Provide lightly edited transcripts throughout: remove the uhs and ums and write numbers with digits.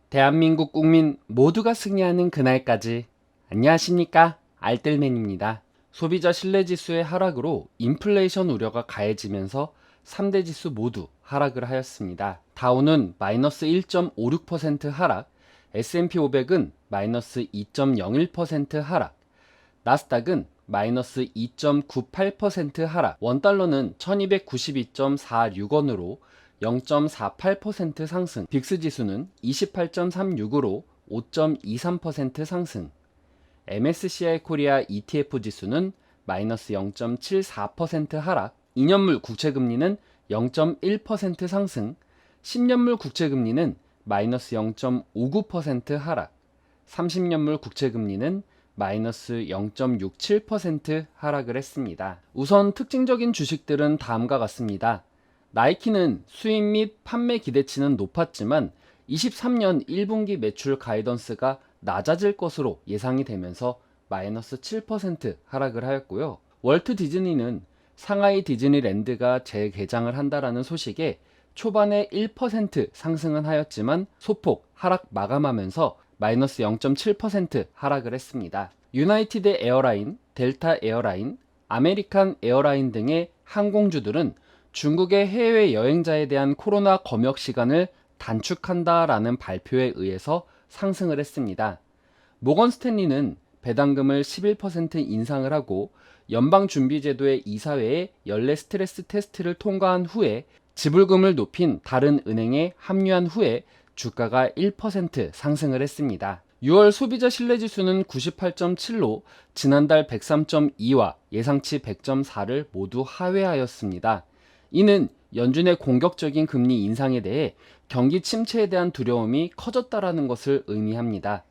대한민국 국민 모두가 승리하는 그날까지. 안녕하십니까? 알뜰맨입니다. 소비자 신뢰지수의 하락으로 인플레이션 우려가 가해지면서 3대 지수 모두 하락을 하였습니다. 다우는 마이너스 1.56% 하락, S&P 500은 마이너스 2.01% 하락, 나스닥은 마이너스 2.98% 하락, 원달러는 1292.46원으로 0.48% 상승, 빅스 지수는 28.36으로 5.23% 상승, MSCI 코리아 ETF 지수는 마이너스 0.74% 하락, 2년물 국채금리는 0.1% 상승, 10년물 국채금리는 마이너스 0.59% 하락, 30년물 국채금리는 마이너스 0.67% 하락을 했습니다. 우선 특징적인 주식들은 다음과 같습니다. 나이키는 수입 및 판매 기대치는 높았지만 23년 1분기 매출 가이던스가 낮아질 것으로 예상이 되면서 마이너스 7% 하락을 하였고요. 월트 디즈니는 상하이 디즈니랜드가 재개장을 한다라는 소식에 초반에 1% 상승은 하였지만 소폭 하락 마감하면서 마이너스 0.7% 하락을 했습니다. 유나이티드 에어라인, 델타 에어라인, 아메리칸 에어라인 등의 항공주들은 중국의 해외 여행자에 대한 코로나 검역 시간을 단축한다라는 발표에 의해서 상승을 했습니다. 모건 스탠리는 배당금을 11% 인상을 하고 연방준비제도의 이사회의 연례 스트레스 테스트를 통과한 후에 지불금을 높인 다른 은행에 합류한 후에 주가가 1% 상승을 했습니다. 6월 소비자 신뢰지수는 98.7로 지난달 103.2와 예상치 100.4를 모두 하회하였습니다. 이는 연준의 공격적인 금리 인상에 대해 경기 침체에 대한 두려움이 커졌다라는 것을 의미합니다.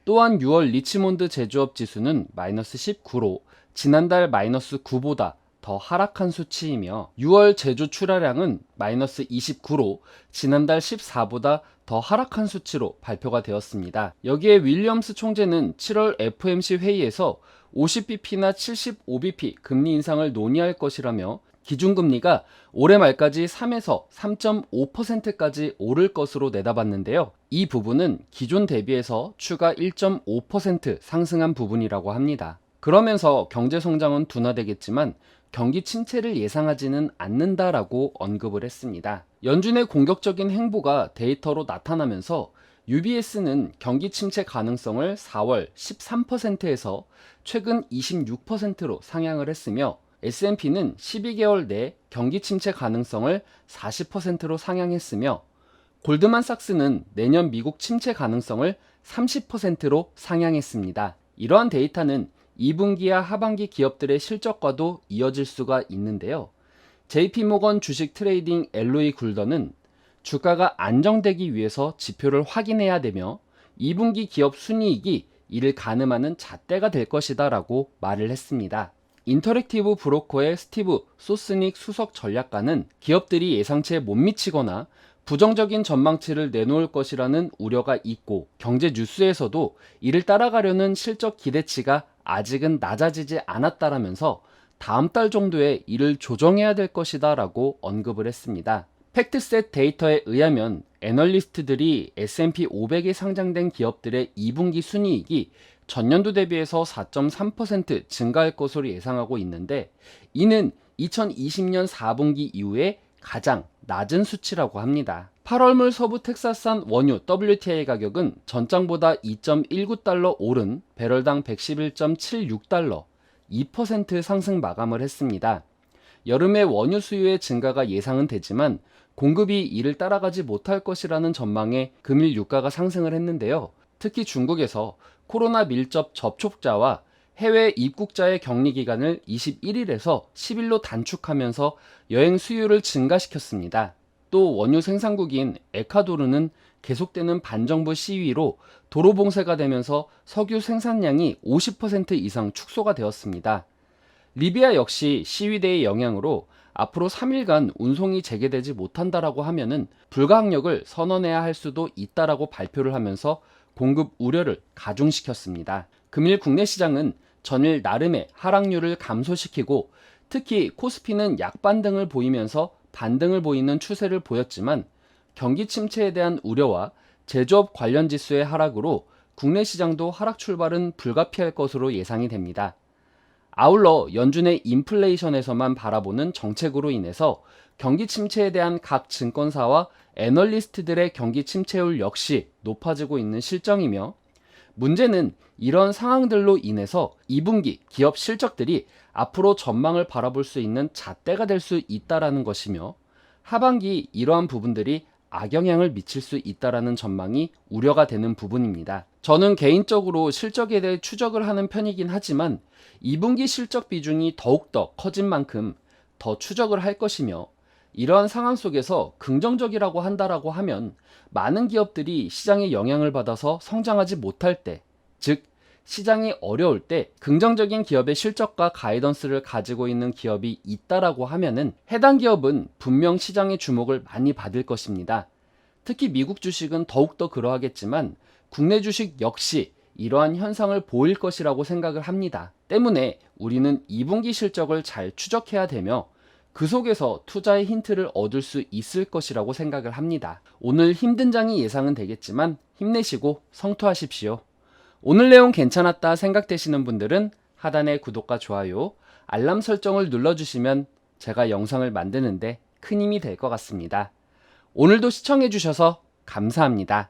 또한 6월 리치몬드 제조업 지수는 마이너스 19로 지난달 마이너스 9보다 더 하락한 수치이며 6월 제조 출하량은 마이너스 29로 지난달 14보다 더 하락한 수치로 발표가 되었습니다. 여기에 윌리엄스 총재는 7월 FOMC 회의에서 50bp나 75bp 금리 인상을 논의할 것이라며 기준금리가 올해 말까지 3에서 3.5%까지 오를 것으로 내다봤는데요. 이 부분은 기존 대비해서 추가 1.5% 상승한 부분이라고 합니다. 그러면서 경제 성장은 둔화되겠지만 경기 침체를 예상하지는 않는다라고 언급을 했습니다. 연준의 공격적인 행보가 데이터로 나타나면서 UBS는 경기 침체 가능성을 4월 13%에서 최근 26%로 상향을 했으며 S&P는 12개월 내 경기 침체 가능성을 40%로 상향했으며 골드만삭스는 내년 미국 침체 가능성을 30%로 상향했습니다. 이러한 데이터는 2분기와 하반기 기업들의 실적과도 이어질 수가 있는데요. JP모건 주식 트레이딩 엘로이 굴더는 주가가 안정되기 위해서 지표를 확인해야 되며 2분기 기업 순이익이 이를 가늠하는 잣대가 될 것이다 라고 말을 했습니다. 인터랙티브 브로커의 스티브 소스닉 수석 전략가는 기업들이 예상치에 못 미치거나 부정적인 전망치를 내놓을 것이라는 우려가 있고 경제 뉴스에서도 이를 따라가려는 실적 기대치가 아직은 낮아지지 않았다라면서 다음 달 정도에 이를 조정해야 될 것이다 라고 언급을 했습니다. 팩트셋 데이터에 의하면 애널리스트들이 S&P 500에 상장된 기업들의 2분기 순이익이 전년도 대비해서 4.3% 증가할 것으로 예상하고 있는데 이는 2020년 4분기 이후에 가장 낮은 수치라고 합니다. 8월물 서부 텍사스산 원유 WTI 가격은 전장보다 2.19달러 오른 배럴당 111.76달러, 2% 상승 마감을 했습니다. 여름에 원유 수요의 증가가 예상은 되지만 공급이 이를 따라가지 못할 것이라는 전망에 금일 유가가 상승을 했는데요. 특히 중국에서 코로나 밀접 접촉자와 해외 입국자의 격리 기간을 21일에서 10일로 단축하면서 여행 수요를 증가시켰습니다. 또 원유 생산국인 에콰도르는 계속되는 반정부 시위로 도로 봉쇄가 되면서 석유 생산량이 50% 이상 축소가 되었습니다. 리비아 역시 시위대의 영향으로 앞으로 3일간 운송이 재개되지 못한다라고 하면은 불가항력을 선언해야 할 수도 있다라고 발표를 하면서 공급 우려를 가중시켰습니다. 금일 국내 시장은 전일 나름의 하락률을 감소시키고 특히 코스피는 약반등을 보이면서 반등을 보이는 추세를 보였지만 경기 침체에 대한 우려와 제조업 관련 지수의 하락으로 국내 시장도 하락 출발은 불가피할 것으로 예상이 됩니다. 아울러 연준의 인플레이션에서만 바라보는 정책으로 인해서 경기 침체에 대한 각 증권사와 애널리스트들의 경기 침체율 역시 높아지고 있는 실정이며, 문제는 이런 상황들로 인해서 2분기 기업 실적들이 앞으로 전망을 바라볼 수 있는 잣대가 될 수 있다라는 것이며, 하반기 이러한 부분들이 악영향을 미칠 수 있다라는 전망이 우려가 되는 부분입니다. 저는 개인적으로 실적에 대해 추적을 하는 편이긴 하지만 2분기 실적 비중이 더욱더 커진 만큼 더 추적을 할 것이며, 이러한 상황 속에서 긍정적이라고 한다라고 하면 많은 기업들이 시장에 영향을 받아서 성장하지 못할 때, 즉 시장이 어려울 때 긍정적인 기업의 실적과 가이던스를 가지고 있는 기업이 있다라고 하면은 해당 기업은 분명 시장의 주목을 많이 받을 것입니다. 특히 미국 주식은 더욱더 그러하겠지만 국내 주식 역시 이러한 현상을 보일 것이라고 생각을 합니다. 때문에 우리는 2분기 실적을 잘 추적해야 되며 그 속에서 투자의 힌트를 얻을 수 있을 것이라고 생각을 합니다. 오늘 힘든 장이 예상은 되겠지만 힘내시고 성투하십시오. 오늘 내용 괜찮았다 생각되시는 분들은 하단의 구독과 좋아요, 알람 설정을 눌러주시면 제가 영상을 만드는데 큰 힘이 될 것 같습니다. 오늘도 시청해주셔서 감사합니다.